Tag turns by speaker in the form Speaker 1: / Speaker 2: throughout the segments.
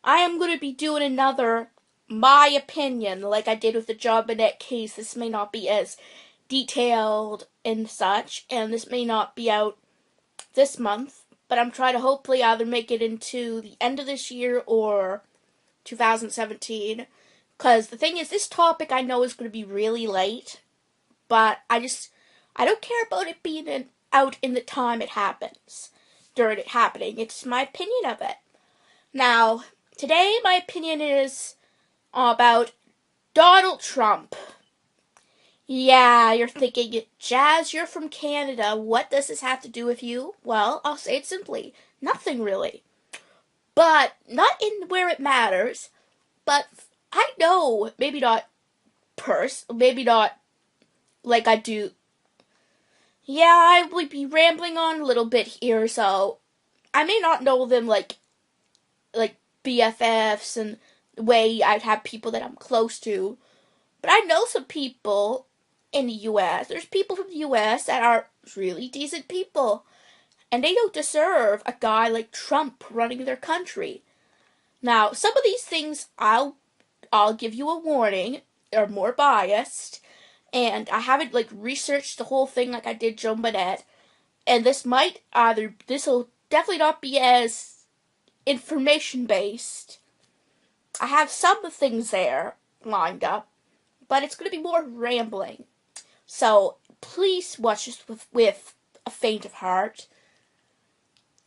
Speaker 1: I am going to be doing another my opinion like I did with the Jobinette case. This may not be as detailed and such, and this may not be out this month, but I'm trying to hopefully either make it into the end of this year or 2017. Because the thing is, this topic I know is going to be really late, but I don't care about it being out in the time it happens, during it happening. It's my opinion of it. Now, today my opinion is about Donald Trump. Yeah, you're thinking, Jazz, you're from Canada. What does this have to do with you? Well, I'll say it simply. Nothing really. But not in where it matters. But I know, maybe not maybe not like I do. Yeah, I would be rambling on a little bit here, so I may not know them like BFFs and the way I'd have people that I'm close to. But I know some people in the U.S. There's people from the U.S. that are really decent people. And they don't deserve a guy like Trump running their country. Now, some of these things I'll give you a warning, are more biased. And I haven't researched the whole thing like I did Joe Bonnet. And this will definitely not be as information based. I have some things there lined up, but it's going to be more rambling. So please watch this with a faint of heart.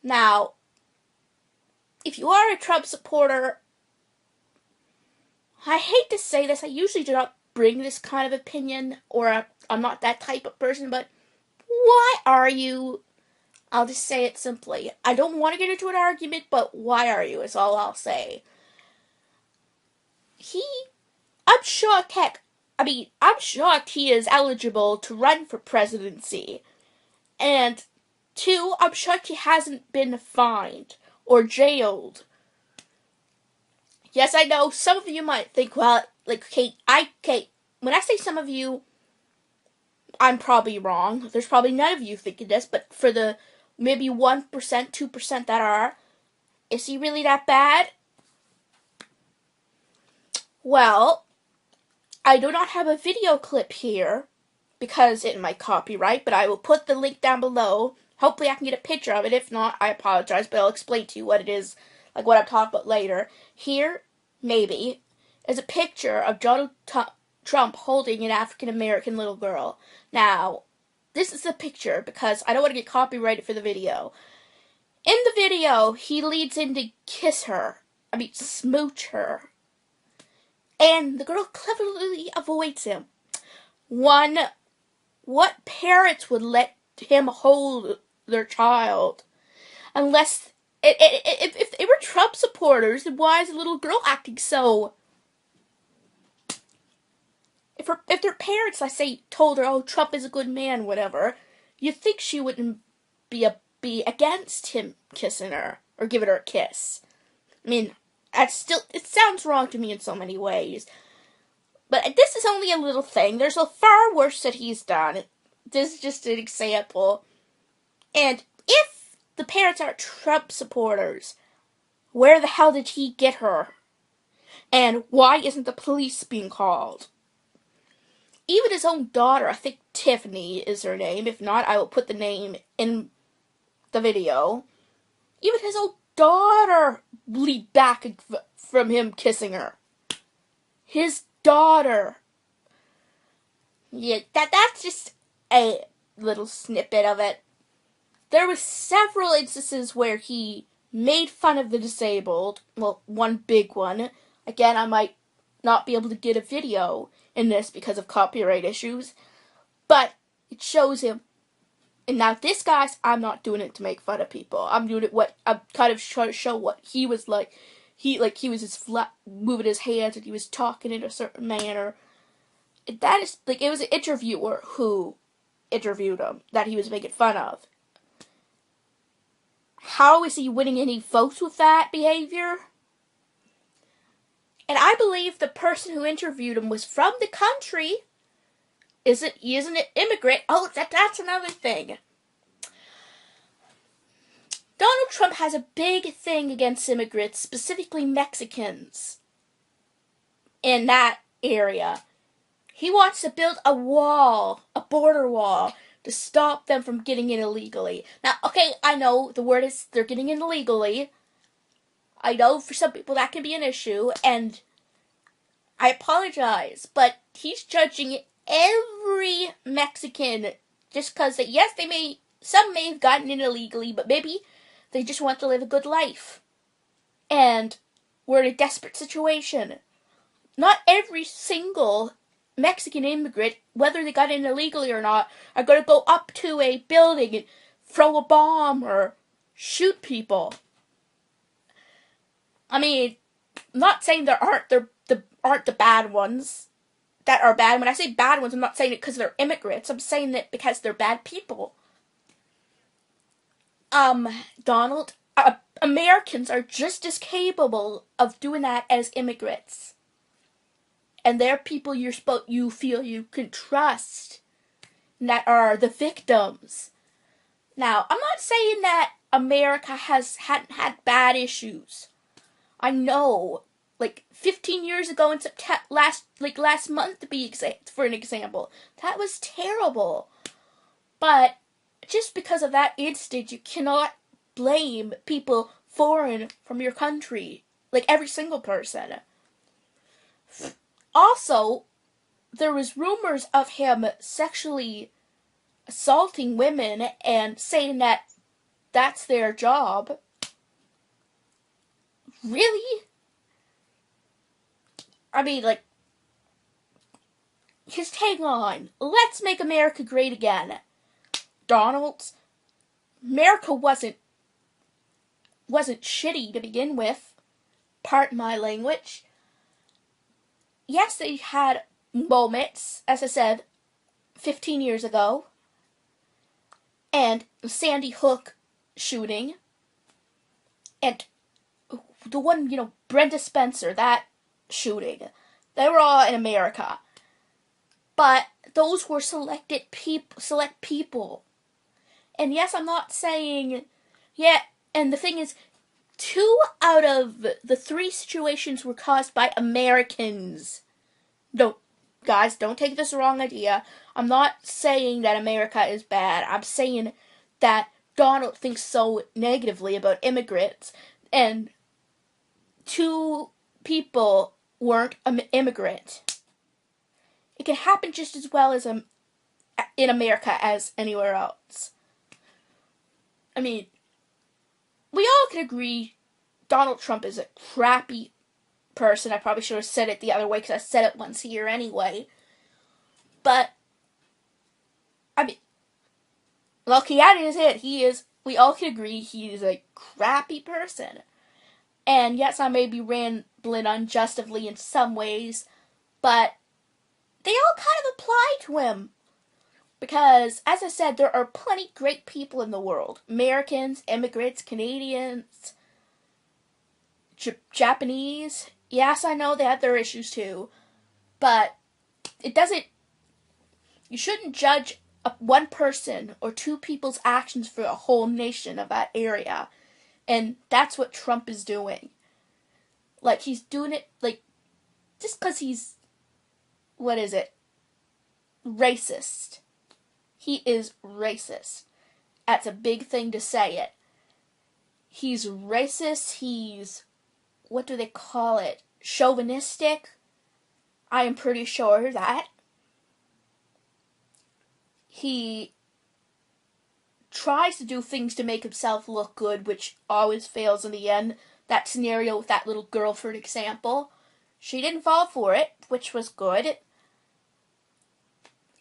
Speaker 1: Now, if you are a Trump supporter, I hate to say this, I usually do not bring this kind of opinion, or I'm not that type of person, but why are you? I'll just say it simply. I don't want to get into an argument, but why are you is all I'll say. I'm shocked, I'm shocked he is eligible to run for presidency. And two, I'm shocked he hasn't been fined or jailed. Yes, I know some of you might think, well, Kate, when I say some of you, I'm probably wrong. There's probably none of you thinking this, but for the maybe 1%, 2% that are, is he really that bad? Well, I do not have a video clip here because it might copyright, but I will put the link down below. Hopefully I can get a picture of it. If not, I apologize, but I'll explain to you what it is, like what I'm talking about later. Here, maybe, is a picture of Donald Trump holding an African-American little girl. Now, this is the picture because I don't want to get copyrighted for the video. In the video, he leads in to kiss her. Smooch her. And the girl cleverly avoids him. One, what parents would let him hold their child? Unless, if they were Trump supporters, then why is the little girl acting so? If their parents, I say, told her, oh, Trump is a good man, whatever, you'd think she wouldn't be against him kissing her or giving her a kiss. It sounds wrong to me in so many ways. But this is only a little thing. There's a far worse that he's done. This is just an example. And if the parents are Trump supporters, where the hell did he get her? And why isn't the police being called? Even his own daughter, I think Tiffany is her name. If not, I will put the name in the video. Even his own daughter bleed back from him kissing her. His daughter. Yeah, that's just a little snippet of it. There were several instances where he made fun of the disabled. Well, one big one. Again, I might not be able to get a video in this because of copyright issues. But it shows him. And now this guy's, I'm not doing it to make fun of people. I'm doing it I'm kind of trying to show what he was like. He was just moving his hands and he was talking in a certain manner. That is, it was an interviewer who interviewed him that he was making fun of. How is he winning any votes with that behavior? And I believe the person who interviewed him was from the country. He isn't an immigrant. Oh, that's another thing. Donald Trump has a big thing against immigrants, specifically Mexicans, in that area. He wants to build a wall, a border wall, to stop them from getting in illegally. Now, okay, I know the word is they're getting in illegally. I know for some people that can be an issue, and I apologize, but he's judging every Mexican just because, yes, some may have gotten in illegally, but maybe they just want to live a good life. And we're in a desperate situation. Not every single Mexican immigrant, whether they got in illegally or not, are going to go up to a building and throw a bomb or shoot people. I mean, I'm not saying there aren't the bad ones that are bad. When I say bad ones, I'm not saying it because they're immigrants. I'm saying it because they're bad people. Donald, Americans are just as capable of doing that as immigrants. And they're people you feel you can trust, that are the victims. Now, I'm not saying that America hadn't had bad issues. I know, like 15 years ago in September, last month to be for an example, that was terrible. But just because of that instance, you cannot blame people foreign from your country, like every single person. Also, there was rumors of him sexually assaulting women and saying that that's their job. Really? I mean, like, his tagline, "Let's make America great again." Donald's, America wasn't shitty to begin with. Pardon my language. Yes, they had moments, as I said, 15 years ago. And the Sandy Hook shooting. And the one, Brenda Spencer, that shooting. They were all in America. But those were select people. And yes, I'm not saying, and the thing is, 2 out of the 3 situations were caused by Americans. Guys, don't take this the wrong idea. I'm not saying that America is bad. I'm saying that Donald thinks so negatively about immigrants, and 2 people weren't an immigrant. It can happen just as well as in America as anywhere else. I mean, we all can agree Donald Trump is a crappy person. I probably should have said it the other way because I said it once here anyway. But, I mean, okay, that is it. We all can agree he is a crappy person. And yes, I may be rambling unjustly in some ways, but they all kind of apply to him. Because, as I said, there are plenty great people in the world. Americans, immigrants, Canadians, Japanese. Yes, I know they have their issues too. But you shouldn't judge one person or 2 people's actions for a whole nation of that area. And that's what Trump is doing. Like, he's doing it, just because he's, racist. He is racist. That's a big thing to say it. He's racist, he's, what do they call it? Chauvinistic? I am pretty sure that. He tries to do things to make himself look good, which always fails in the end. That scenario with that little girl, for example. She didn't fall for it, which was good.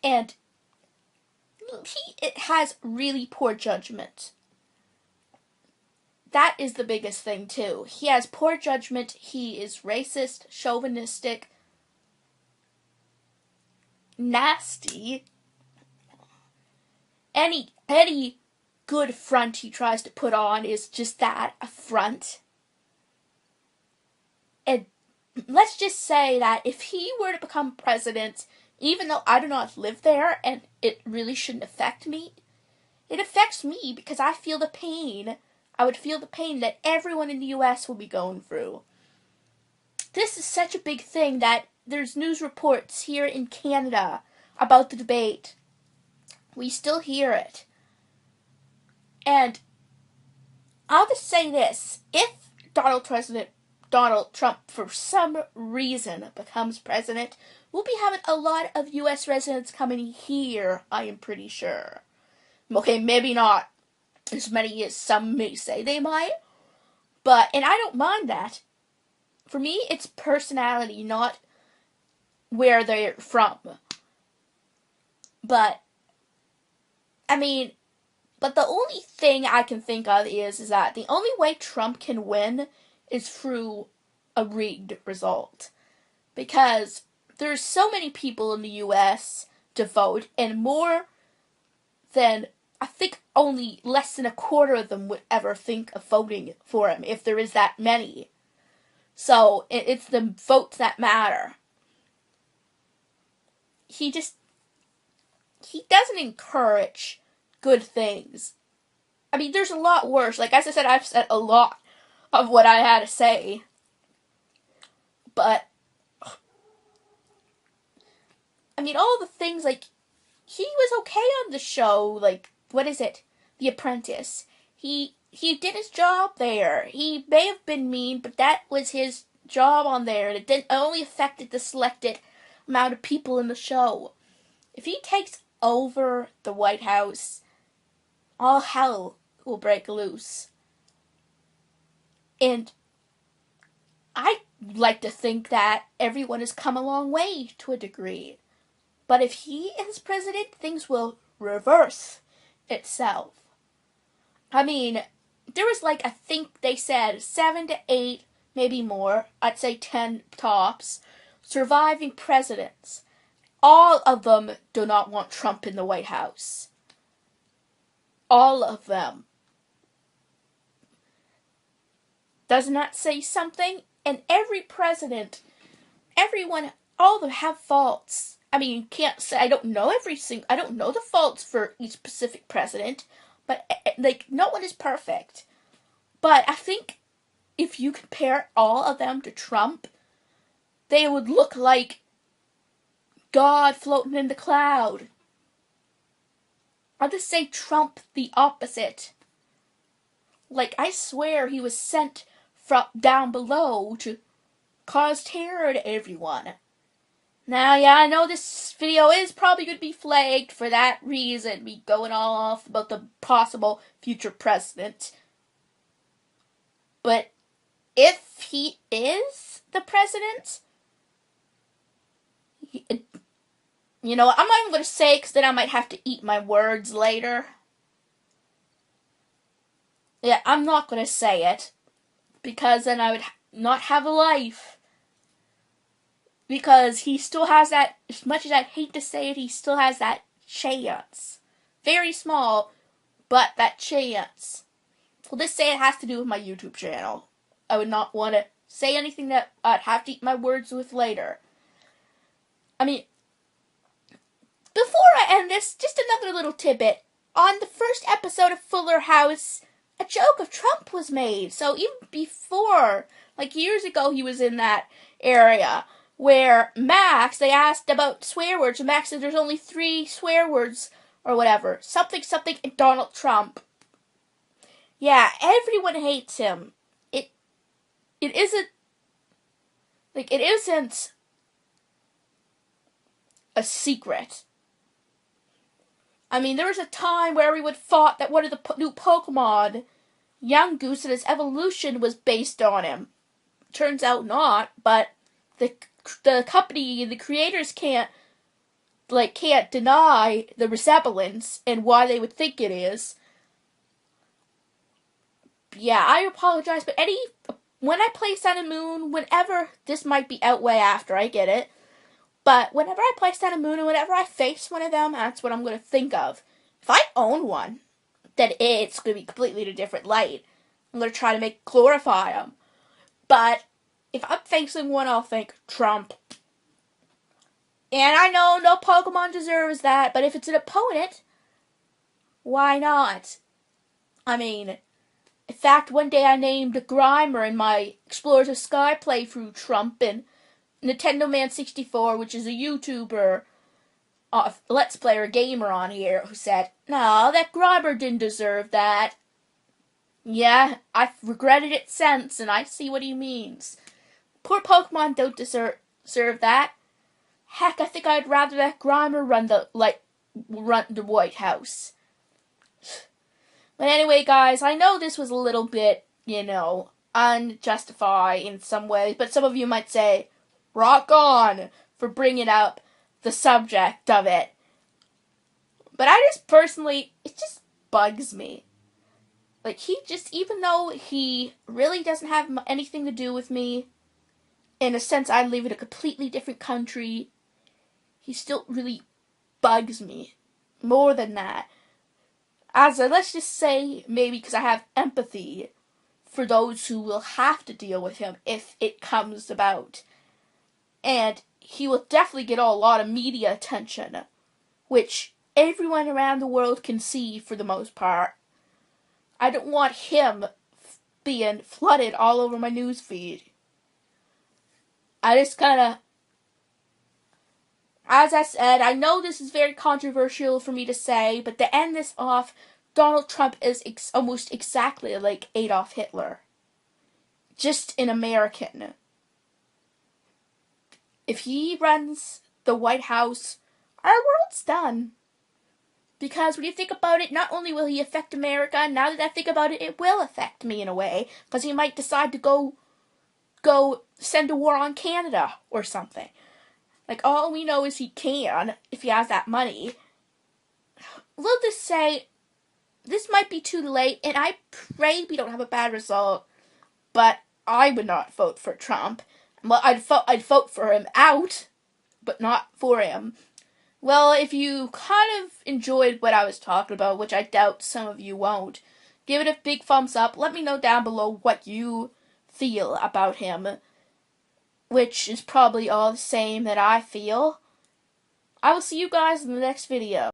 Speaker 1: And it has really poor judgment. That is the biggest thing, too. He has poor judgment. He is racist, chauvinistic, nasty. Any good front he tries to put on is just that, a front. And let's just say that if he were to become president, even though I do not live there and it really shouldn't affect me, it affects me because I feel the pain I would feel the pain that everyone in the US will be going through. This is such a big thing that there's news reports here in Canada about the debate. We still hear it. And I'll just say this. If Donald Trump, for some reason, becomes president, we'll be having a lot of U.S. residents coming here, I am pretty sure. Okay, maybe not as many as some may say they might, and I don't mind that. For me, it's personality, not where they're from. But the only thing I can think of is that the only way Trump can win is through a rigged result. Because there's so many people in the U.S. to vote, and more than, I think only less than a quarter of them would ever think of voting for him, if there is that many. So, it's the votes that matter. He doesn't encourage good things. There's a lot worse. Like, as I said, I've said a lot of what I had to say. But, all the things, like, he was okay on the show, like, what is it? The Apprentice. He did his job there. He may have been mean, but that was his job on there, and it only affected the selected amount of people in the show. If he takes over the White House, all hell will break loose. And I like to think that everyone has come a long way to a degree. But if he is president, things will reverse itself. There was I think they said 7 to 8, maybe more, I'd say 10 tops, surviving presidents. All of them do not want Trump in the White House. All of them. Doesn't that say something? And every president, everyone, all of them have faults. You can't say, I don't know the faults for each specific president, but, no one is perfect. But I think if you compare all of them to Trump, they would look like God floating in the cloud. I'll just say Trump the opposite. I swear he was sent from down below to cause terror to everyone. Now, yeah, I know this video is probably going to be flagged for that reason, me going all off about the possible future president. But if he is the president, I'm not even going to say it because then I might have to eat my words later. Yeah, I'm not going to say it because then I would not have a life. Because he still has that, as much as I'd hate to say it, he still has that chance. Very small, but that chance. Well, just say it has to do with my YouTube channel. I would not want to say anything that I'd have to eat my words with later. Before I end this, just another little tidbit. On the first episode of Fuller House, a joke of Trump was made. So even before, years ago, he was in that area where Max, they asked about swear words, and Max said there's only 3 swear words or whatever. Something, and Donald Trump. Yeah, everyone hates him. It isn't a secret. There was a time where everyone thought that one of the new Pokemon, Young Goose, and his evolution was based on him. Turns out not, but the company, the creators can't deny the resemblance and why they would think it is. Yeah, I apologize, but when I play Sun and Moon, whenever, this might be out way after, I get it, but whenever I play Sun and Moon and whenever I face one of them, that's what I'm going to think of. If I own one, then it's going to be completely in a different light. I'm going to try to glorify them. But if I'm facing one, I'll think Trump. And I know no Pokemon deserves that, but if it's an opponent, why not? In fact, one day I named Grimer in my Explorers of Sky playthrough Trump, and Nintendo Man 64, which is a YouTuber, Let's Player gamer on here, who said, "No, that Grimer didn't deserve that." Yeah, I've regretted it since, and I see what he means. Poor Pokemon don't deserve that. Heck, I think I'd rather that Grimer run the White House. But anyway, guys, I know this was a little bit, unjustified in some ways, but some of you might say, rock on for bringing up the subject of it. But I just personally, it just bugs me. Like, even though he really doesn't have anything to do with me, in a sense I live in a completely different country, he still really bugs me. More than that. Let's just say, maybe because I have empathy for those who will have to deal with him if it comes about. And he will definitely get a lot of media attention, which everyone around the world can see for the most part. I don't want him being flooded all over my newsfeed. I just as I said, I know this is very controversial for me to say, but to end this off, Donald Trump is almost exactly like Adolf Hitler. Just an American. If he runs the White House, our world's done. Because when you think about it, not only will he affect America, now that I think about it, it will affect me in a way. Because he might decide to go send a war on Canada or something. Like, all we know is he can, if he has that money. We'll just say, this might be too late, and I pray we don't have a bad result. But I would not vote for Trump. Well, I'd vote for him out, but not for him. Well, if you kind of enjoyed what I was talking about, which I doubt some of you won't, give it a big thumbs up. Let me know down below what you feel about him, which is probably all the same that I feel. I will see you guys in the next video.